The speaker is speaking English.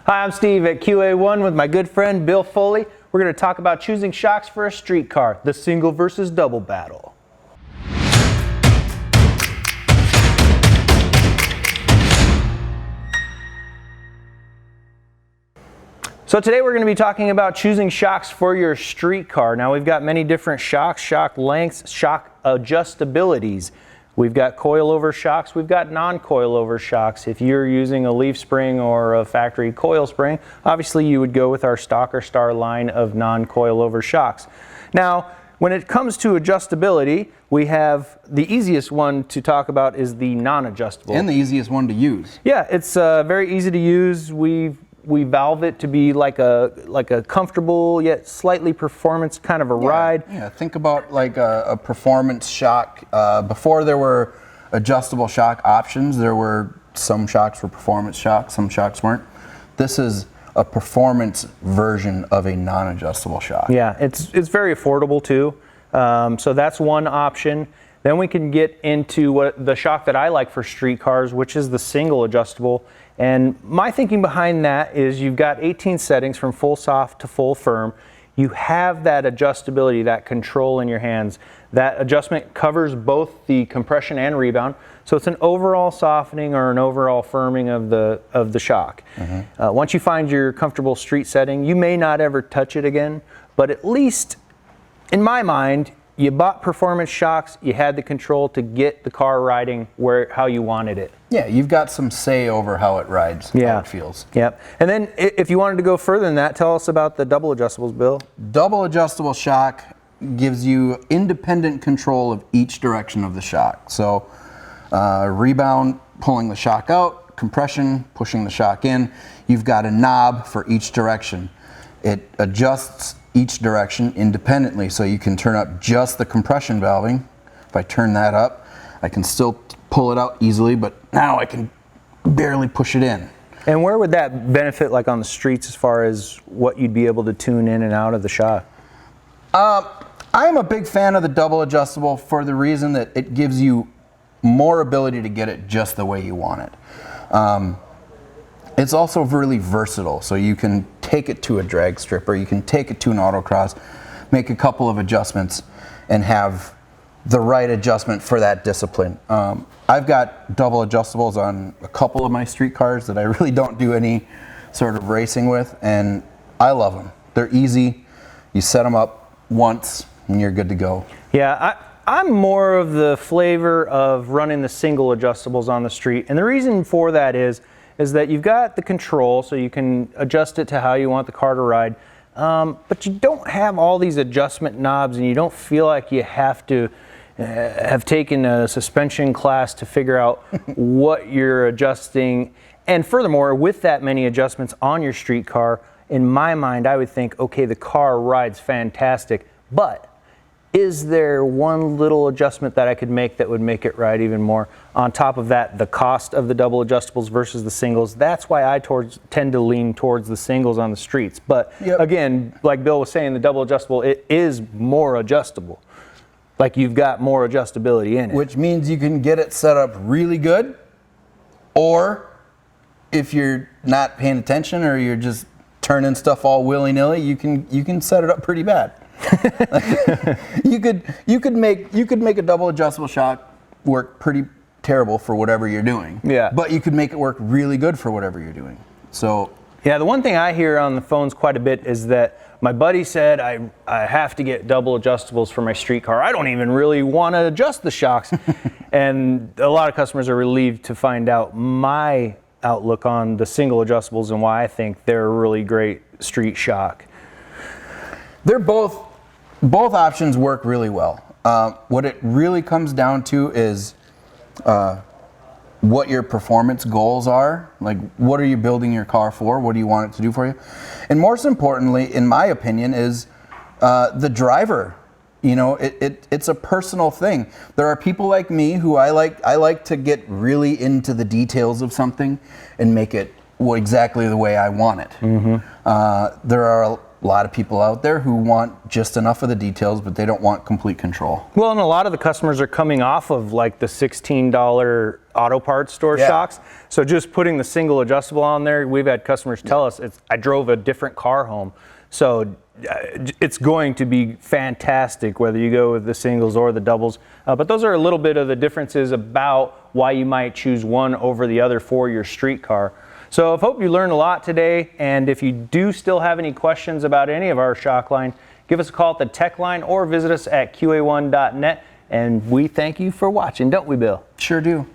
Hi, I'm Steve at QA1 with my good friend Bill Foley. We're going to talk about choosing shocks for a street car, the single versus double battle. So today we're going to be talking about choosing shocks for your street car. Now we've got many different shocks, shock lengths, shock adjustabilities. We've got coil-over shocks, we've got non-coil-over shocks. If you're using a leaf spring or a factory coil spring, obviously you would go with our Stock or Star line of non-coil-over shocks. Now, when it comes to adjustability, we have the easiest one to talk about is the non-adjustable. And the easiest one to use. Yeah, it's very easy to use. We valve it to be like a comfortable yet slightly performance kind of a ride. Yeah, think about like a performance shock. Before there were adjustable shock options, there were some shocks were performance shocks, some shocks weren't. This is a performance version of a non-adjustable shock. Yeah, it's very affordable too. So that's one option. Then we can get into the shock that I like for street cars, which is the single adjustable. And my thinking behind that is you've got 18 settings from full soft to full firm. You have that adjustability, that control in your hands. That adjustment covers both the compression and rebound. So it's an overall softening or an overall firming of the shock. Mm-hmm. Once you find your comfortable street setting, you may not ever touch it again, but at least in my mind, you bought performance shocks, you had the control to get the car riding how you wanted it. Yeah, you've got some say over how it rides, how it feels. Yep. And then if you wanted to go further than that, tell us about the double adjustables, Bill. Double adjustable shock gives you independent control of each direction of the shock. So rebound, pulling the shock out, compression, pushing the shock in. You've got a knob for each direction. It adjusts each direction independently, so you can turn up just the compression valving. If I turn that up, I can still pull it out easily, but now I can barely push it in. And where would that benefit, like on the streets, as far as what you'd be able to tune in and out of the shock? I'm a big fan of the double adjustable for the reason that it gives you more ability to get it just the way you want it. It's also really versatile, so you can take it to a drag strip or you can take it to an autocross, make a couple of adjustments, and have the right adjustment for that discipline. I've got double adjustables on a couple of my street cars that I really don't do any sort of racing with, and I love them. They're easy. You set them up once and you're good to go. Yeah, I'm more of the flavor of running the single adjustables on the street, and the reason for that is that you've got the control, so you can adjust it to how you want the car to ride, but you don't have all these adjustment knobs, and you don't feel like you have to have taken a suspension class to figure out what you're adjusting. And furthermore, with that many adjustments on your street car, in my mind, I would think, okay, the car rides fantastic, but is there one little adjustment that I could make that would make it ride even more? On top of that, the cost of the double adjustables versus the singles. That's why I tend to lean towards the singles on the streets. But again, like Bill was saying, the double adjustable, it is more adjustable. Like you've got more adjustability in it. Which means you can get it set up really good, or if you're not paying attention or you're just turning stuff all willy-nilly, you can set it up pretty bad. you could make a double adjustable shock work pretty terrible for whatever you're doing. Yeah. But you could make it work really good for whatever you're doing. So yeah, the one thing I hear on the phones quite a bit is that my buddy said I have to get double adjustables for my street car. I don't even really want to adjust the shocks. And a lot of customers are relieved to find out my outlook on the single adjustables and why I think they're a really great street shock. They're both options work really well. What it really comes down to is what your performance goals are. Like, what are you building your car for? What do you want it to do for you? And most importantly, in my opinion, is the driver. You know, it's a personal thing. There are people like me who I like to get really into the details of something and make it exactly the way I want it. Mm-hmm. There are a lot of people out there who want just enough of the details, but they don't want complete control. Well, and a lot of the customers are coming off of like the $16 auto parts store Yeah. shocks. So just putting the single adjustable on there, we've had customers tell us, I drove a different car home. So it's going to be fantastic whether you go with the singles or the doubles. But those are a little bit of the differences about why you might choose one over the other for your street car. So I hope you learned a lot today, and if you do still have any questions about any of our shock line, give us a call at the tech line or visit us at qa1.net, and we thank you for watching, don't we, Bill? Sure do.